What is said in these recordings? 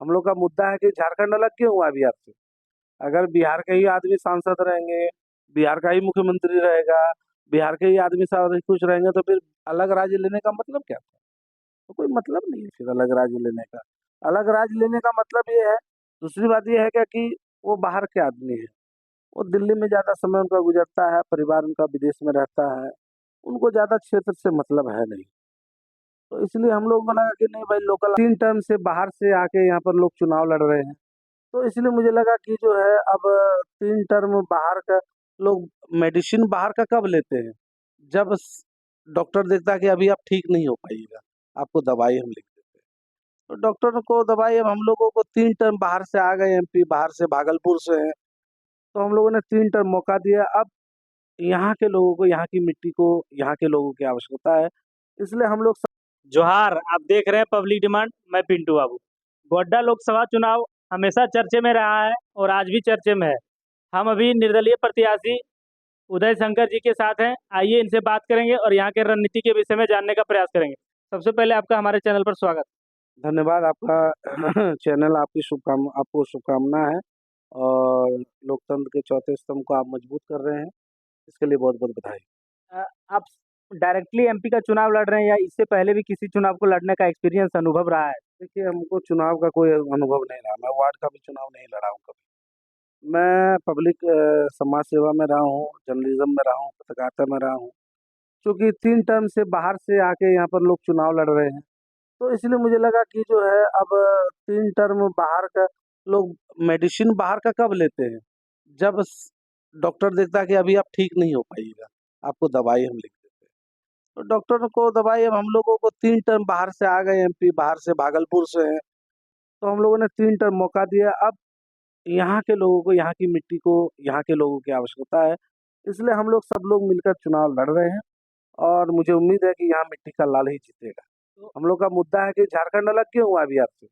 हम लोग का मुद्दा है कि झारखंड अलग क्यों हुआ बिहार से। अगर बिहार के ही आदमी सांसद रहेंगे, बिहार का ही मुख्यमंत्री रहेगा, बिहार के ही आदमी सब खुश रहेंगे, तो फिर अलग राज्य लेने का मतलब क्या था? तो कोई मतलब नहीं है फिर अलग राज्य लेने का। अलग राज्य लेने का मतलब ये है। दूसरी बात ये है क्या कि वो बाहर के आदमी है, वो दिल्ली में ज्यादा समय उनका गुजरता है, परिवार उनका विदेश में रहता है, उनको ज्यादा क्षेत्र से मतलब है नहीं। तो इसलिए हम लोग को लगा कि नहीं भाई, लोकल 3 टर्म से बाहर से आके यहाँ पर लोग चुनाव लड़ रहे हैं, तो इसलिए मुझे लगा कि जो है अब 3 टर्म बाहर का लोग मेडिसिन बाहर का कब लेते हैं? जब डॉक्टर देखता है कि अभी आप ठीक नहीं हो पाइएगा, आपको दवाई हम लिख देते हैं। तो डॉक्टर को दवाई, अब हम लोगों को 3 टर्म बाहर से आ गए, एमपी बाहर से भागलपुर से हैं, तो हम लोगों ने 3 टर्म मौका दिया। अब यहाँ के लोगों को, यहाँ की मिट्टी को, यहाँ के लोगों की आवश्यकता है, इसलिए हम लोग जोहार, आप देख रहे हैं पब्लिक डिमांड। मैं पिंटू बाबू। गोड्डा लोकसभा चुनाव हमेशा चर्चे में रहा है और आज भी चर्चे में है। हम अभी निर्दलीय प्रत्याशी उदय शंकर जी के साथ हैं। आइए इनसे बात करेंगे और यहाँ के रणनीति के विषय में जानने का प्रयास करेंगे। सबसे पहले आपका हमारे चैनल पर स्वागत। धन्यवाद आपका। चैनल, आपकी आपको शुभकामना है, और लोकतंत्र के चौथे स्तंभ को आप मजबूत कर रहे हैं, इसके लिए बहुत बहुत बधाई। आप डायरेक्टली एमपी का चुनाव लड़ रहे हैं या इससे पहले भी किसी चुनाव को लड़ने का एक्सपीरियंस अनुभव रहा है? देखिए, हमको चुनाव का कोई अनुभव नहीं रहा, मैं वार्ड का भी चुनाव नहीं लड़ा हूँ कभी। मैं पब्लिक समाज सेवा में रहा हूँ, जर्नलिज्म में रहा हूँ, पत्रकारिता में रहा हूँ। क्योंकि 3 टर्म से बाहर से आके यहाँ पर लोग चुनाव लड़ रहे हैं, तो इसलिए मुझे लगा कि जो है अब 3 टर्म बाहर का लोग मेडिसिन बाहर का कब लेते हैं? जब डॉक्टर देखता है कि अभी आप ठीक नहीं हो पाइएगा, आपको दवाई हम लिख देते हैं। तो डॉक्टर को दवाई, अब हम लोगों को 3 टर्म बाहर से आ गए, एमपी बाहर से भागलपुर से हैं, तो हम लोगों ने 3 टर्म मौका दिया। अब यहाँ के लोगों को, यहाँ की मिट्टी को, यहाँ के लोगों की आवश्यकता है, इसलिए हम लोग सब लोग मिलकर चुनाव लड़ रहे हैं, और मुझे उम्मीद है कि यहाँ मिट्टी का लाल ही जीतेगा। तो हम लोग का मुद्दा है कि झारखंड अलग क्यों हुआ बिहार से।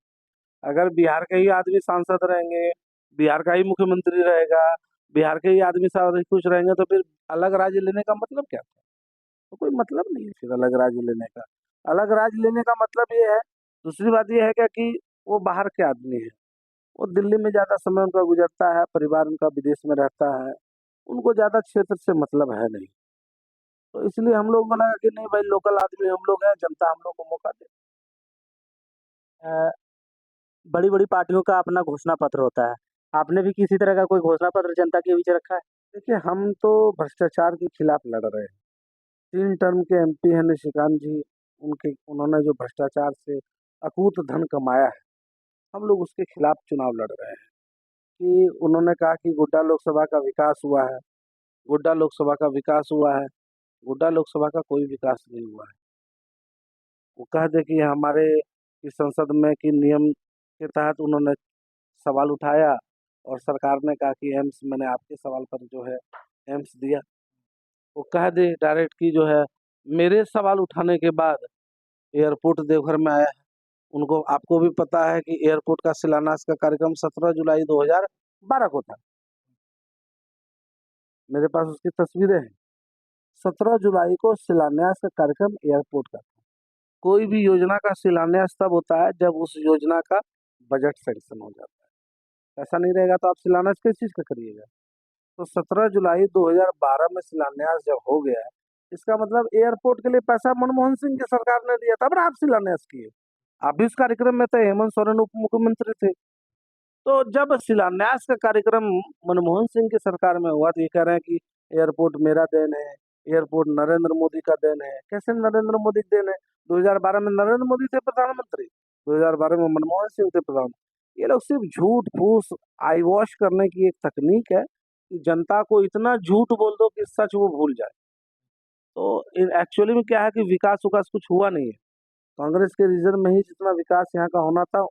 अगर बिहार के ही आदमी सांसद रहेंगे, बिहार का ही मुख्यमंत्री रहेगा, बिहार के ही आदमी सब खुश रहेंगे, तो फिर अलग राज्य लेने का मतलब क्या था? तो कोई मतलब नहीं है फिर अलग राज्य लेने का। अलग राज्य लेने का मतलब ये है। दूसरी बात ये है क्या कि वो बाहर के आदमी है, वो दिल्ली में ज्यादा समय उनका गुजरता है, परिवार उनका विदेश में रहता है, उनको ज्यादा क्षेत्र से मतलब है नहीं। तो इसलिए हम लोग को लगा कि नहीं भाई, लोकल आदमी हम लोग हैं, जनता हम लोग को मौका दे। बड़ी बड़ी पार्टियों का अपना घोषणा पत्र होता है। आपने भी किसी तरह का कोई घोषणा पत्र जनता के बीच रखा है? देखिए, हम तो भ्रष्टाचार के खिलाफ लड़ रहे हैं। 3 टर्म के एमपी हैं निशिकांत जी, उन्होंने जो भ्रष्टाचार से अकूत धन कमाया है, हम लोग उसके खिलाफ चुनाव लड़ रहे हैं। कि उन्होंने कहा कि गोड्डा लोकसभा का विकास हुआ है, गोड्डा लोकसभा का विकास हुआ है, गोड्डा लोकसभा का कोई विकास नहीं हुआ है। वो कह दे कि हमारे इस संसद में कि नियम के तहत उन्होंने सवाल उठाया, और सरकार ने कहा कि एम्स, मैंने आपके सवाल पर जो है एम्स दिया। वो कह दे डायरेक्ट कि जो है मेरे सवाल उठाने के बाद एयरपोर्ट देवघर में आया है। उनको, आपको भी पता है कि एयरपोर्ट का शिलान्यास का कार्यक्रम 17 जुलाई 2012 को था। मेरे पास उसकी तस्वीरें हैं। 17 जुलाई को शिलान्यास का कार्यक्रम एयरपोर्ट का था। कोई भी योजना का शिलान्यास तब होता है जब उस योजना का बजट सैंक्शन हो जाता है। ऐसा नहीं रहेगा तो आप शिलान्यास किस चीज का करिएगा? तो 17 जुलाई 2012 में शिलान्यास जब हो गया है, इसका मतलब एयरपोर्ट के लिए पैसा मनमोहन सिंह की सरकार ने दिया, तब ना आप शिलान्यास किए। आप भी उस कार्यक्रम में थे, हेमंत सोरेन उप मुख्यमंत्री थे। तो जब शिलान्यास का कार्यक्रम मनमोहन सिंह की सरकार में हुआ, तो ये कह रहे हैं कि एयरपोर्ट मेरा देन है, एयरपोर्ट नरेंद्र मोदी का देन है। कैसे नरेंद्र मोदी का देन है? 2012 में नरेंद्र मोदी थे प्रधानमंत्री, 2012 में मनमोहन सिंह थे प्रधानमंत्री। ये लोग सिर्फ झूठ फूस, आई वॉश करने की एक तकनीक है कि जनता को इतना झूठ बोल दो कि सच वो भूल जाए। तो एक्चुअली में क्या है कि विकास उकास कुछ हुआ नहीं है। कांग्रेस के रीजन में ही जितना विकास यहाँ का होना था,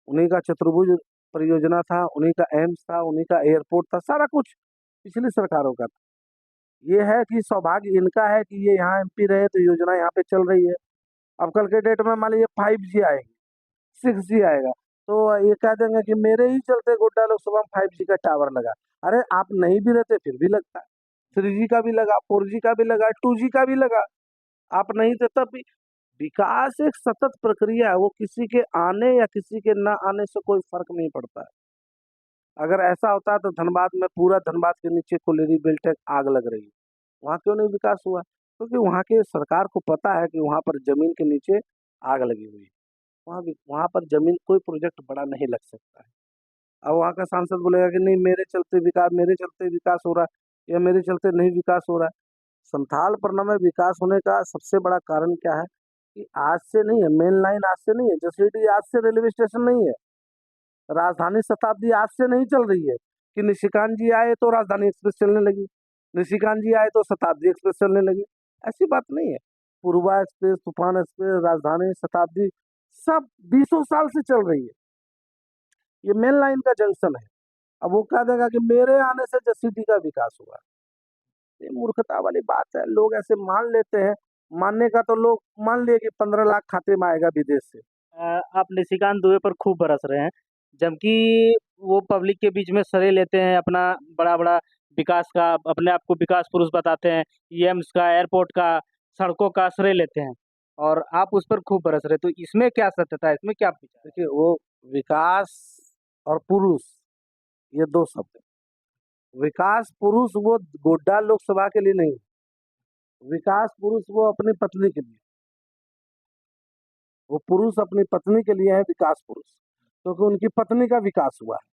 उन्हीं का चतुर्भुज परियोजना था, उन्हीं का एम्स था, उन्हीं का एयरपोर्ट था, सारा कुछ पिछली सरकारों का था। ये है कि सौभाग्य इनका है कि ये यहाँ एमपी रहे, तो योजना यहाँ पे चल रही है। अब कल के डेट में मान लीजिए 5G आएगी, 6G आएगा, तो ये कह देंगे कि मेरे ही चलते गोड्डा लोकसभा में 5G का टावर लगा। अरे आप नहीं भी रहते फिर भी लगता है। 3G का भी लगा, 4G का भी लगा, 2G का भी लगा। आप नहीं थे तब भी। विकास एक सतत प्रक्रिया है, वो किसी के आने या किसी के ना आने से कोई फर्क नहीं पड़ता है। अगर ऐसा होता तो धनबाद में पूरा धनबाद के नीचे कोयलेरी बेल्ट है, आग लग रही है, वहाँ क्यों नहीं विकास हुआ? क्योंकि वहाँ के सरकार को पता है कि वहाँ पर जमीन के नीचे आग लगी हुई है, वहाँ पर जमीन कोई प्रोजेक्ट बड़ा नहीं लग सकता है। अब वहाँ का सांसद बोलेगा कि नहीं मेरे चलते विकास हो रहा है या मेरे चलते नहीं विकास हो रहा है। संथाल परगना में विकास होने का सबसे बड़ा कारण क्या है कि आज से नहीं है, मेन लाइन आज से नहीं है, जसीडीह आज से रेलवे स्टेशन नहीं है, राजधानी शताब्दी आज से नहीं चल रही है कि निशिकांत जी आए तो राजधानी एक्सप्रेस चलने लगी, निशिकांत जी आए तो शताब्दी एक्सप्रेस चलने लगी। ऐसी बात नहीं है। पूर्वा एक्सप्रेस, तूफान एक्सप्रेस, राजधानी, शताब्दी सब बीसों साल से चल रही है। ये मेन लाइन का जंक्शन है। अब वो कह देगा कि मेरे आने से जसीडीह का विकास हुआ। ये मूर्खता वाली बात है, लोग ऐसे मान लेते हैं। मानने का तो लोग मान लिए कि 15 लाख खाते में आएगा विदेश से। आप निशिकांत दुबे पर खूब बरस रहे हैं, जबकि वो पब्लिक के बीच में सरे लेते हैं अपना बड़ा बड़ा विकास का, अपने आप को विकास पुरुष बताते हैं, एम्स का, एयरपोर्ट का, सड़कों का श्रेय लेते हैं, और आप उस पर खूब बरस रहे, तो इसमें क्या सत्यता है, इसमें क्या विचार है? देखिए, वो विकास और पुरुष ये दो शब्द है। विकास पुरुष वो गोड्डा लोकसभा के लिए नहीं, विकास पुरुष वो अपनी पत्नी के लिए, वो पुरुष अपनी पत्नी के लिए है विकास पुरुष, क्योंकि उनकी पत्नी का विकास हुआ है।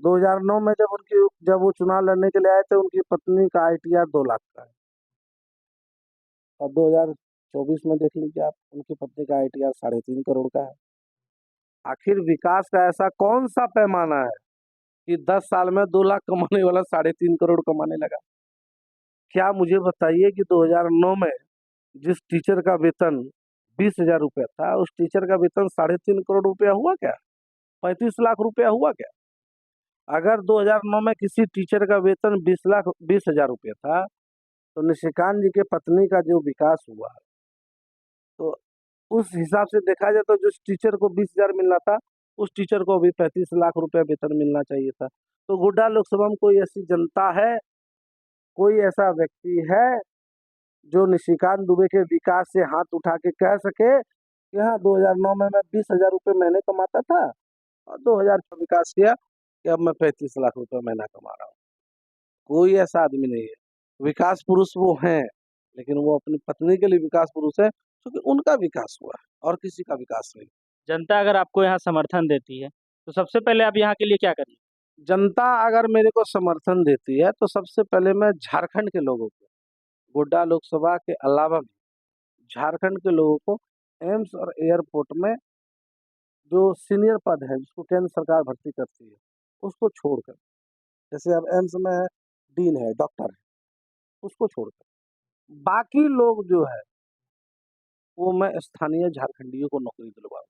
2009 में जब वो चुनाव लड़ने के लिए आए थे, उनकी पत्नी का ITR 2 लाख का है, और 2024 में देख लीजिए आप, उनकी पत्नी का ITR 3.5 करोड़ का है। आखिर विकास का ऐसा कौन सा पैमाना है कि 10 साल में 2 लाख कमाने वाला 3.5 करोड़ कमाने लगा? क्या मुझे बताइए कि 2009 में जिस टीचर का वेतन 20,000 रुपया था, उस टीचर का वेतन 3.5 करोड़ रुपया हुआ क्या? 35 लाख रुपया हुआ क्या? अगर 2009 में किसी टीचर का वेतन 20,000 रुपया था, तो निशिकांत जी के पत्नी का जो विकास हुआ, तो उस हिसाब से देखा जाए तो जिस टीचर को 20,000 मिलना था, उस टीचर को भी 35 लाख रुपया वेतन मिलना चाहिए था। तो गोड्डा लोकसभा में कोई ऐसी जनता है, कोई ऐसा व्यक्ति है जो निशिकांत दुबे के विकास से हाथ उठा के कह सके कि हाँ, 2009 में मैं 20,000 रुपये महीने कमाता था और 2000 में विकास किया कि अब मैं 35 लाख रुपए महीना कमा रहा हूँ? कोई ऐसा आदमी नहीं है। विकास पुरुष वो हैं, लेकिन वो अपनी पत्नी के लिए विकास पुरुष है, क्योंकि उनका विकास हुआ है और किसी का विकास नहीं। जनता अगर आपको यहाँ समर्थन देती है, तो सबसे पहले आप यहाँ के लिए क्या करिए? जनता अगर मेरे को समर्थन देती है, तो सबसे पहले मैं झारखंड के लोगों को, गोड्डा लोकसभा के अलावा भी झारखंड के लोगों को एम्स और एयरपोर्ट में जो सीनियर पद है जिसको केंद्र सरकार भर्ती करती है, उसको छोड़कर, जैसे अब एम्स में डीन है, डॉक्टर है, उसको छोड़कर बाकी लोग जो है वो मैं स्थानीय झारखंडियों को नौकरी दिलवाऊंगा।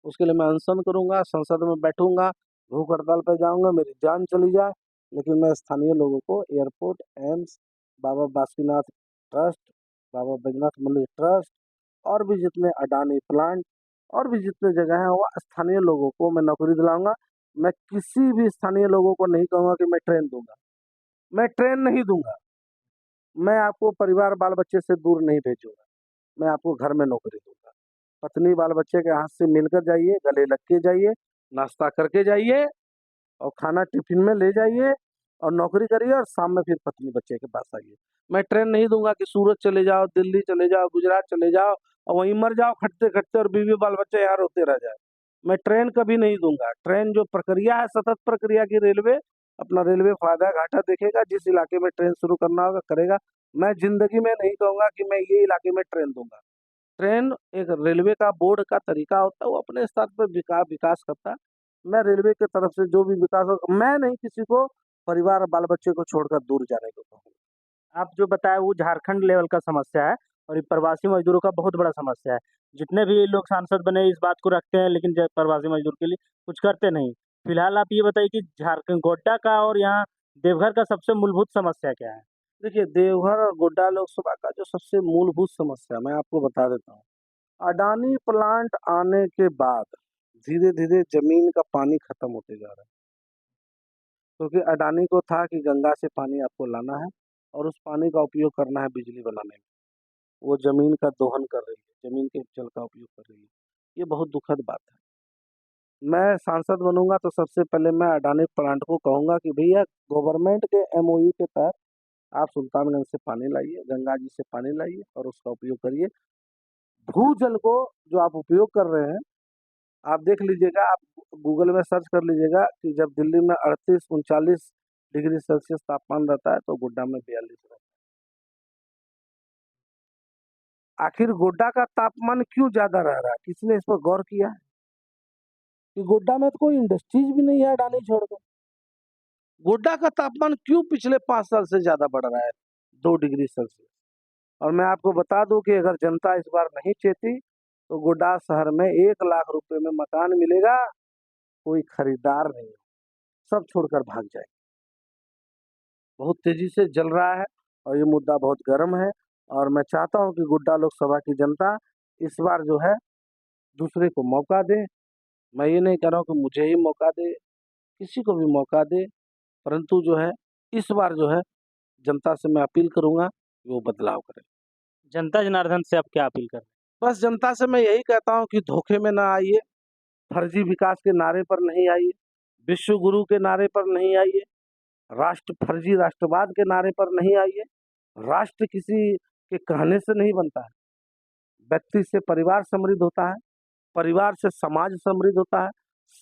उसके लिए मैं अनशन करूंगा, संसद में बैठूंगा, भूख हड़ताल पर जाऊंगा, मेरी जान चली जाए, लेकिन मैं स्थानीय लोगों को एयरपोर्ट, एम्स, बाबा बासुकीनाथ ट्रस्ट, बाबा बैजनाथ मंदिर ट्रस्ट और भी जितने अडानी प्लांट और भी जितने जगह हैं, वो स्थानीय लोगों को मैं नौकरी दिलाऊंगा। मैं किसी भी स्थानीय लोगों को नहीं कहूंगा कि मैं ट्रेन दूंगा, मैं ट्रेन नहीं दूंगा। मैं आपको परिवार बाल बच्चे से दूर नहीं भेजूंगा, मैं आपको घर में नौकरी दूंगा। पत्नी बाल बच्चे के हाथ से मिलकर जाइए, गले लग के जाइए, नाश्ता करके जाइए और खाना टिफिन में ले जाइए और नौकरी करिए और शाम में फिर पत्नी बच्चे के पास आइए। मैं ट्रेन नहीं दूंगा कि सूरत चले जाओ, दिल्ली चले जाओ, गुजरात चले जाओ और वहीं मर जाओ खटते खटते और बीवी बाल बच्चे यहाँ रोते रह जाए। मैं ट्रेन कभी नहीं दूंगा। ट्रेन जो प्रक्रिया है, सतत प्रक्रिया की, रेलवे अपना रेलवे फायदा घाटा देखेगा, जिस इलाके में ट्रेन शुरू करना होगा करेगा। मैं जिंदगी में नहीं कहूंगा कि मैं ये इलाके में ट्रेन दूंगा। ट्रेन एक रेलवे का बोर्ड का तरीका होता है, वो अपने स्तर पर विकास करता है। मैं रेलवे की तरफ से जो भी विकास हो, मैं नहीं किसी को परिवार और बाल बच्चे को छोड़कर दूर जाने को कहूँगा। आप जो बताया वो झारखंड लेवल का समस्या है, और ये प्रवासी मजदूरों का बहुत बड़ा समस्या है। जितने भी लोग सांसद बने इस बात को रखते हैं, लेकिन प्रवासी मजदूर के लिए कुछ करते नहीं। फिलहाल आप ये बताइए कि झारखंड गोड्डा का और यहाँ देवघर का सबसे मूलभूत समस्या क्या है? देखिए, देवघर और गोड्डा लोकसभा का जो सबसे मूलभूत समस्या मैं आपको बता देता हूँ। अडानी प्लांट आने के बाद धीरे धीरे जमीन का पानी खत्म होते जा रहा है, क्योंकि अडानी को था कि गंगा से पानी आपको लाना है और उस पानी का उपयोग करना है बिजली बनाने में। वो जमीन का दोहन कर रही है, ज़मीन के जल का उपयोग कर रही है। ये बहुत दुखद बात है। मैं सांसद बनूँगा तो सबसे पहले मैं अडानी प्लांट को कहूँगा कि भैया गवर्नमेंट के एमओयू के तहत आप सुल्तानगंज से पानी लाइए, गंगा जी से पानी लाइए और उसका उपयोग करिए। भूजल को जो आप उपयोग कर रहे हैं, आप देख लीजिएगा, आप गूगल में सर्च कर लीजिएगा कि जब दिल्ली में 38-39 डिग्री सेल्सियस तापमान रहता है तो गोड्डा में 42 रहता है। आखिर गोड्डा का तापमान क्यों ज़्यादा रह रहा है? किसी ने इस पर गौर किया है? कि गोड्डा में तो कोई इंडस्ट्रीज भी नहीं है अडानी छोड़कर। गोड्डा का तापमान क्यों पिछले 5 साल से ज़्यादा बढ़ रहा है 2 डिग्री सेल्सियस? और मैं आपको बता दूं कि अगर जनता इस बार नहीं चेती तो गोड्डा शहर में 1 लाख रुपए में मकान मिलेगा, कोई खरीदार नहीं, सब छोड़कर भाग जाए। बहुत तेजी से जल रहा है और ये मुद्दा बहुत गर्म है और मैं चाहता हूं कि गोड्डा लोकसभा की जनता इस बार जो है दूसरे को मौका दे। मैं ये नहीं कह रहा हूं कि मुझे ही मौका दे, किसी को भी मौका दे, परंतु जो है इस बार जो है जनता से मैं अपील करूंगा कि वो बदलाव करे। जनता जनार्दन से आप क्या अपील कर रहे हैं? बस जनता से मैं यही कहता हूं कि धोखे में ना आइए, फर्जी विकास के नारे पर नहीं आइए, विश्व गुरु के नारे पर नहीं आइए, फर्जी राष्ट्रवाद के नारे पर नहीं आइए। राष्ट्र किसी के कहने से नहीं बनता है। व्यक्ति से परिवार समृद्ध होता है, परिवार से समाज समृद्ध होता है,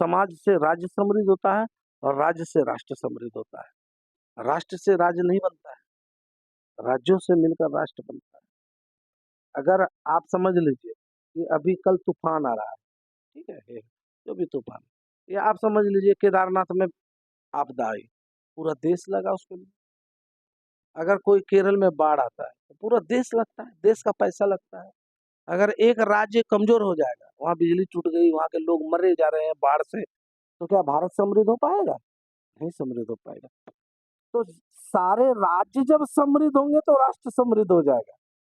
समाज से राज्य समृद्ध होता है और राज्य से राष्ट्र समृद्ध होता है। राष्ट्र से राज्य नहीं बनता है, राज्यों से मिलकर राष्ट्र बनता है। अगर आप समझ लीजिए कि अभी कल तूफान आ रहा है, ठीक है, जो भी तूफान, ये आप समझ लीजिए केदारनाथ में आपदा आई, पूरा देश लगा उसके लिए। अगर कोई केरल में बाढ़ आता है तो पूरा देश लगता है, देश का पैसा लगता है। अगर एक राज्य कमजोर हो जाएगा, वहाँ बिजली टूट गई, वहाँ के लोग मरे जा रहे हैं बाढ़ से, तो क्या भारत समृद्ध हो पाएगा? नहीं समृद्ध हो पाएगा। तो सारे राज्य जब समृद्ध होंगे तो राष्ट्र समृद्ध हो जाएगा।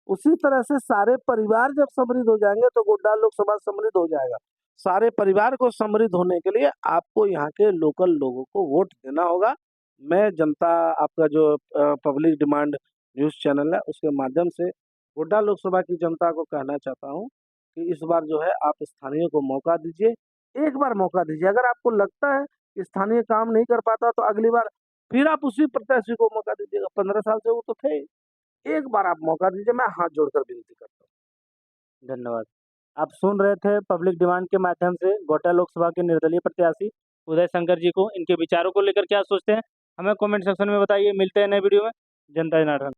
उसी तरह से सारे परिवार जब समृद्ध हो जाएंगे तो गोड्डा लोकसभा समृद्ध हो जाएगा। सारे परिवार को समृद्ध होने के लिए आपको यहाँ के लोकल लोगों को वोट देना होगा। मैं जनता आपका जो पब्लिक डिमांड न्यूज़ चैनल है उसके माध्यम से गोड्डा लोकसभा की जनता को कहना चाहता हूँ कि इस बार जो है आप स्थानीय को मौका दीजिए, एक बार मौका दीजिए। अगर आपको लगता है कि स्थानीय काम नहीं कर पाता तो अगली बार फिर आप उसी प्रत्याशी को मौका दीजिएगा। 15 साल से वो तो थे, एक बार आप मौका दीजिए, मैं हाथ जोड़कर विनती करता हूँ। धन्यवाद। आप सुन रहे थे पब्लिक डिमांड के माध्यम से गोड्डा लोकसभा के निर्दलीय प्रत्याशी उदय शंकर जी को। इनके विचारों को लेकर क्या सोचते हैं हमें कमेंट सेक्शन में बताइए। मिलते हैं नए वीडियो में। जनता जनार्दन।